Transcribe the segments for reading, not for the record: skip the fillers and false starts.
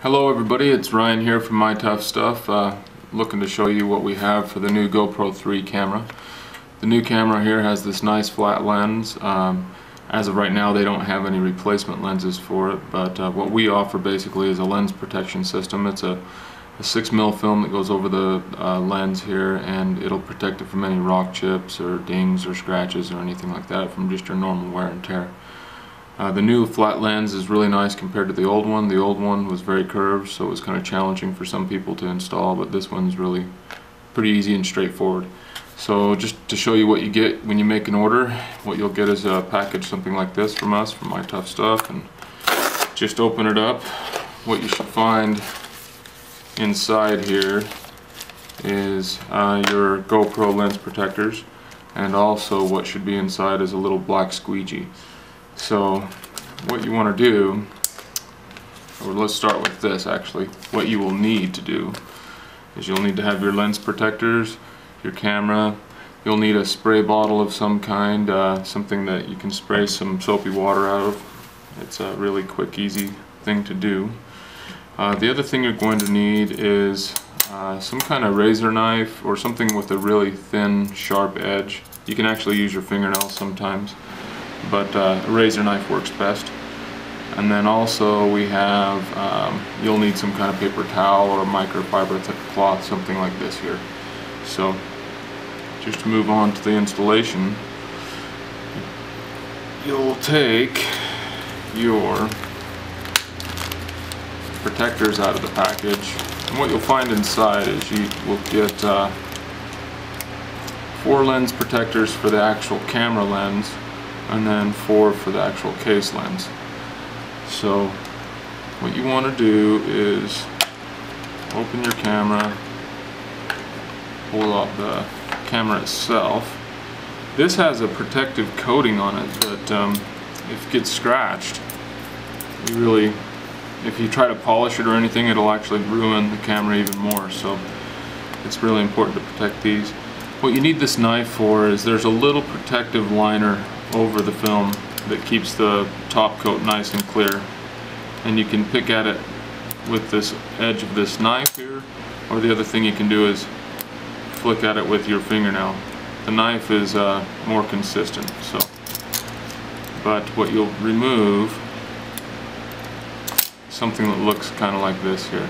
Hello everybody, it's Ryan here from My Tough Stuff, looking to show you what we have for the new GoPro 3 camera. The new camera here has this nice flat lens. As of right now they don't have any replacement lenses for it, but what we offer basically is a lens protection system. It's a 6mm film that goes over the lens here, and it'll protect it from any rock chips or dings or scratches or anything like that from just your normal wear and tear. The new flat lens is really nice compared to the old one. The old one was very curved, so it was kind of challenging for some people to install, but this one's really pretty easy and straightforward. So just to show you what you get when you make an order, what you'll get is a package something like this from us, from My Tough Stuff, and just open it up. What you should find inside here is your GoPro lens protectors, and also what should be inside is a little black squeegee. So what you want to do, or let's start with this actually, what you will need to do is you'll need to have your lens protectors, your camera, you'll need a spray bottle of some kind, something that you can spray some soapy water out of. It's a really quick, easy thing to do. The other thing you're going to need is some kind of razor knife or something with a really thin, sharp edge. You can actually use your fingernails sometimes, but a razor knife works best. And then also we have, you'll need some kind of paper towel or microfiber cloth, something like this here. So just to move on to the installation, you'll take your protectors out of the package, and what you'll find inside is you will get 4 lens protectors for the actual camera lens, and then 4 for the actual case lens. So what you want to do is open your camera, pull out the camera itself. This has a protective coating on it that if it gets scratched, if you try to polish it or anything, it'll actually ruin the camera even more. So it's really important to protect these. What you need this knife for is there's a little protective liner over the film that keeps the top coat nice and clear, and you can pick at it with this edge of this knife here, or the other thing you can do is flick at it with your fingernail. The knife is more consistent. So, but what you'll remove, something that looks kind of like this here.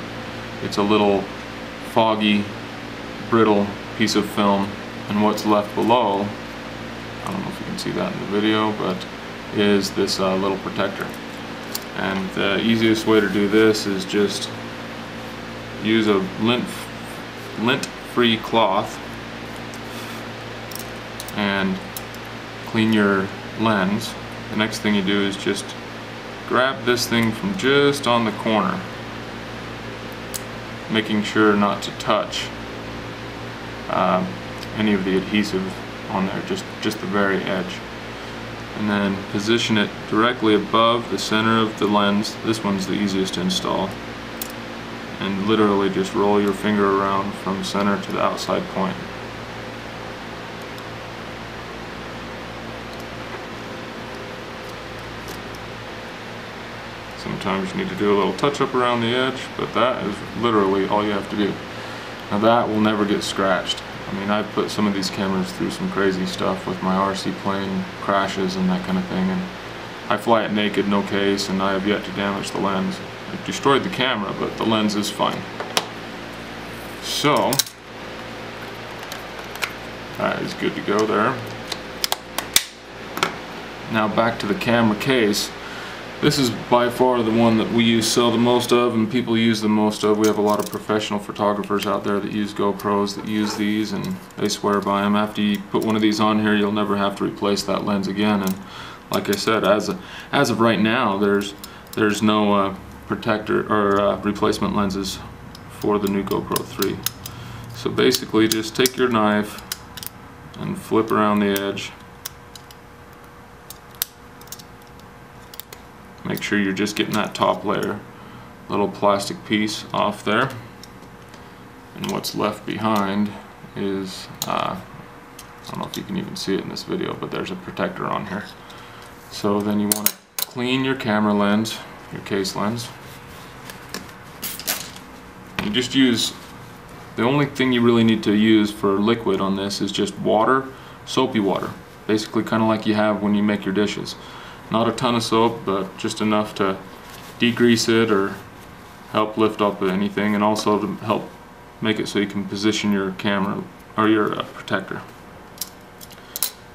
It's a little foggy, brittle piece of film, and what's left below, I don't know if you can see that in the video, but is this little protector. And the easiest way to do this is just use a lint-free cloth and clean your lens. The next thing you do is just grab this thing from just on the corner, making sure not to touch any of the adhesive on there, just the very edge, and then position it directly above the center of the lens. This one's the easiest to install, and literally just roll your finger around from center to the outside point. Sometimes you need to do a little touch up around the edge, but that is literally all you have to do. Now that will never get scratched. I mean, I've put some of these cameras through some crazy stuff with my RC plane crashes and that kind of thing, and I fly it naked, no case, and I have yet to damage the lens. I've destroyed the camera, but the lens is fine. So that is good to go there. Now back to the camera case. This is by far the one that we sell the most of, and people use the most of. We have a lot of professional photographers out there that use GoPros that use these, and they swear by them. After you put one of these on here, you'll never have to replace that lens again. And like I said, as of right now, there's no protector or replacement lenses for the new GoPro 3. So basically, just take your knife and flip around the edge. Make sure you're just getting that top layer, little plastic piece off there, and what's left behind is, I don't know if you can even see it in this video, but there's a protector on here. So then you want to clean your camera lens, your case lens. You just use, the only thing you really need to use for liquid on this is just water, soapy water, basically kind of like you have when you make your dishes. Not a ton of soap, but just enough to degrease it or help lift up anything, and also to help make it so you can position your camera or your protector.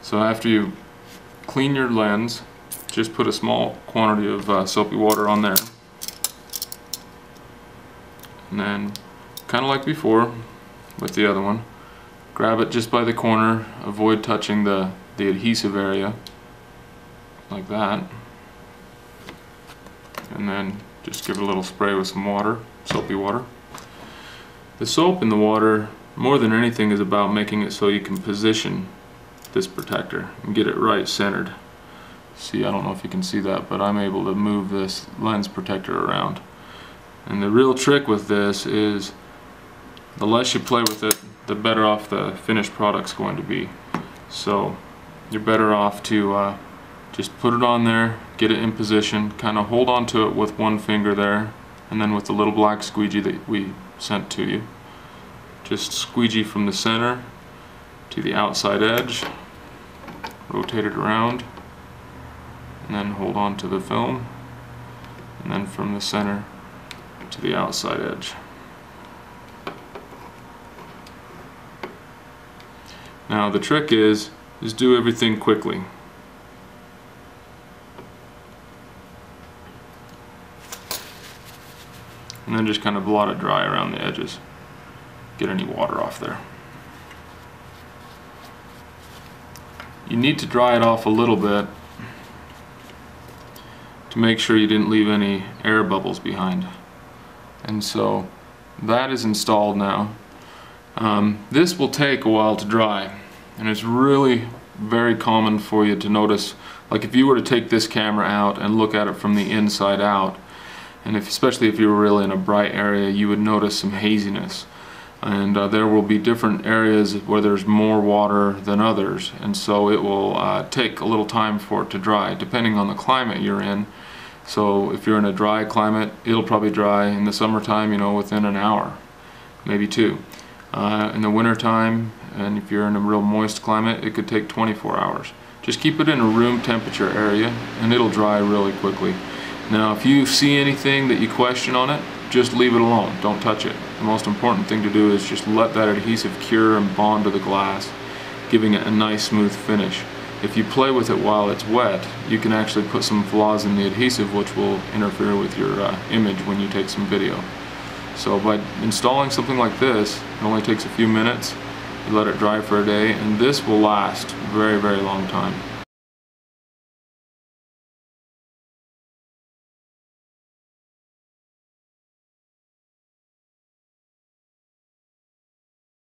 So after you clean your lens, just put a small quantity of soapy water on there, and then kind of like before with the other one, grab it just by the corner, avoid touching the adhesive area like that, and then just give it a little spray with some water, soapy water. The soap in the water, more than anything, is about making it so you can position this protector and get it right centered. See, I don't know if you can see that, but I'm able to move this lens protector around. And the real trick with this is the less you play with it, the better off the finished product's going to be. So you're better off to just put it on there, get it in position, kind of hold on to it with one finger there, and then with the little black squeegee that we sent to you, just squeegee from the center to the outside edge, rotate it around, and then hold on to the film, and then from the center to the outside edge. Now the trick is do everything quickly. And then just kind of blot it dry around the edges. Get any water off there. You need to dry it off a little bit to make sure you didn't leave any air bubbles behind. And so that is installed now. This will take a while to dry, and it's really very common for you to notice, like if you were to take this camera out and look at it from the inside out, and especially if you were really in a bright area, you would notice some haziness. And there will be different areas where there's more water than others, and so it will take a little time for it to dry, depending on the climate you're in. So if you're in a dry climate, it'll probably dry in the summertime, within an hour, maybe two. In the winter time, and if you're in a real moist climate, it could take 24 hours. Just keep it in a room temperature area, and it'll dry really quickly. Now, if you see anything that you question on it, just leave it alone. Don't touch it. The most important thing to do is just let that adhesive cure and bond to the glass, giving it a nice smooth finish. If you play with it while it's wet, you can actually put some flaws in the adhesive which will interfere with your image when you take some video. So by installing something like this, it only takes a few minutes. You let it dry for a day, and this will last a very, very long time.